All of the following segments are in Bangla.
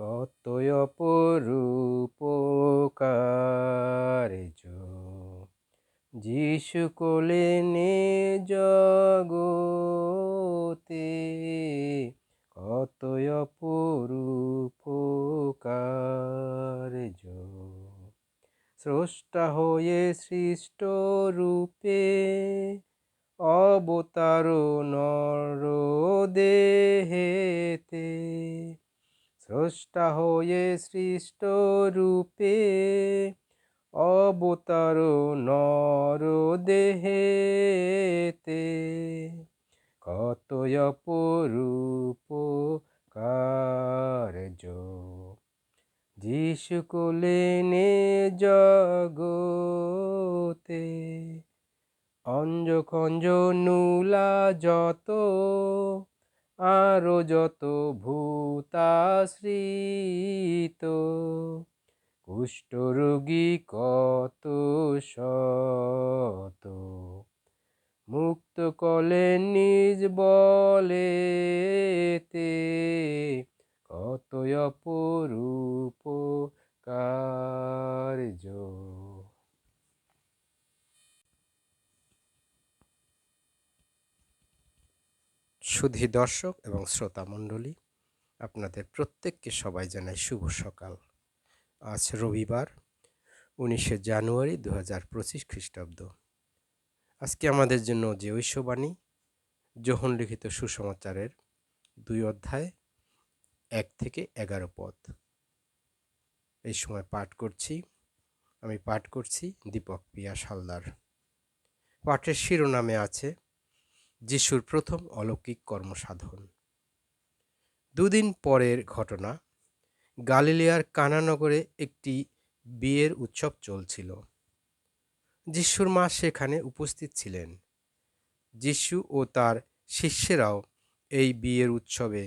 কতই অপরূপ কার্য যিশু কোলেনে জগতে, কতই অপরূপ কার্য। স্রষ্টা হয়ে সৃষ্ট রূপে অবতার নর দেহেতে, স্রষ্টা হয়ে সৃষ্ট রূপে অবতার নর দেহেতে, কতই অপরূপ কার্য যিশু কোলেনে জগতে। অঞ্জ খঞ্জ নুলা যত, আরো যত ভূতাশ্রিত, কুষ্ঠরোগী কত শত, মুক্ত কলেন নিজ বলেতে, কতই অপরূপ কার্য। সুধী দর্শক এবং শ্রোতা মণ্ডলী, আপনাদের প্রত্যেককে সবাই জানাই শুভ সকাল। আজ রবিবার 19শে জানুয়ারি 2025 খ্রিস্টাব্দ। আজকে আমাদের জন্য যে ঐশবাণী, যোহন লিখিত সুসমাচারের 2 অধ্যায় 1 থেকে 11 পদ এই সময় আমি পাঠ করছি দীপক পিয়া সালদার। পাঠের শিরোনামে আছে যিশুর প্রথম অলৌকিক কর্মসাধন। দুদিন পরের ঘটনা, গালিলিয়ার কানা নগরে একটি বিয়ের উৎসব চলছিল। যিশুর মা সেখানে উপস্থিত ছিলেন। যিশু ও তার শিষ্যেরাও এই বিয়ের উৎসবে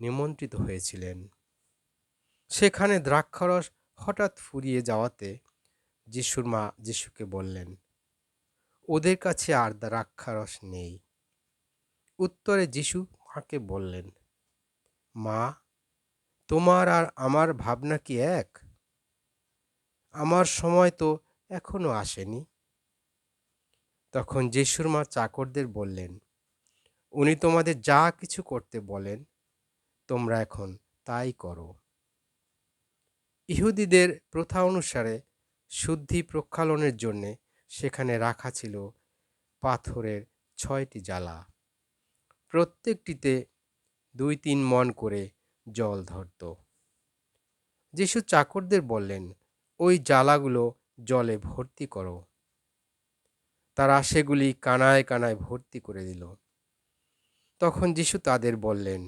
নিমন্ত্রিত হয়েছিলেন। সেখানে দ্রাক্ষারস হঠাৎ ফুরিয়ে যাওয়াতে যিশুর মা যিশুকে বললেন, ওদের কাছে আর দ্রাক্ষারস নেই। উত্তরে যিশু মাকে বললেন, মা, তোমার আর আমার ভাবনা কি এক? আমার সময় তো এখনো আসেনি। তখন যিশুর মা চাকরদের বললেন, উনি তোমাদের যা কিছু করতে বলেন তোমরা এখন তাই করো। ইহুদিদের প্রথা অনুসারে শুদ্ধি প্রক্ষালনের জন্য সেখানে রাখা ছিল পাথরের 6টি জালা। প্রত্যেকটিতে 2-3 মণ করে জল ধরত। যিশু চাকরদের বললেন, ওই জালাগুলো জলে ভর্তি করো। তারা সেগুলি কানায় কানায় ভর্তি করে দিল। তখন যিশু তাদের বললেন,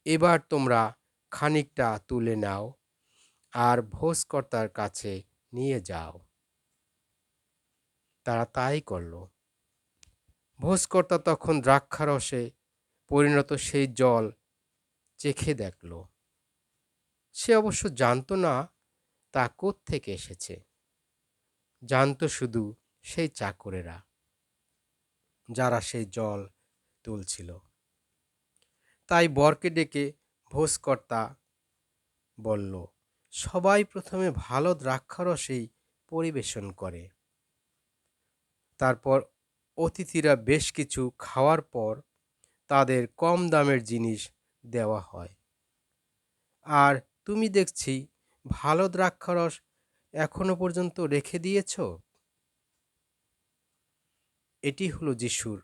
এবার তোমরা খানিকটা তুলে নাও আর ভোজকর্তার কাছে নিয়ে যাও। তারা তাই করল। ভোজকর্তা তখন দ্রাক্ষারসে পরিণত সেই জল চেখে দেখল। সে অবশ্য জানত না তা কোত্থেকে এসেছে। জানত শুধু সেই চাকরেরা, যারা সেই জল তুলছিল। তাই বরকে ডেকে ভোজকর্তা বলল, সবাই প্রথমে ভালো দ্রাক্ষারসেই পরিবেশন করে। তারপর অতিথিরা বেশ কিছু খাওয়ার পর তাদের কম দামের জিনিস দেওয়া হয়। আর তুমি দেখছি ভালো দ্রাক্ষারস এখনো পর্যন্ত রেখে দিয়েছ। এটি হলো যিশুর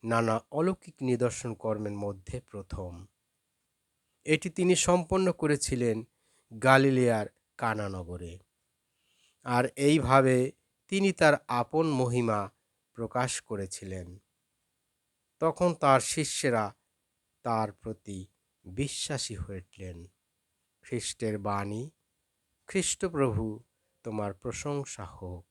নানা অলৌকিক নিদর্শন কর্মের মধ্যে প্রথম। এটি তিনি সম্পন্ন করেছিলেন গালিলিয়ার কানা নগরে। আর এইভাবে তিনি তার আপন মহিমা প্রকাশ করেছিলেন। তখন তার শিষ্যেরা তার প্রতি বিশ্বাসী হয়েছিলেন। খ্রিস্টের বাণী। খ্রিস্টপ্রভু তোমার প্রশংসা হোক।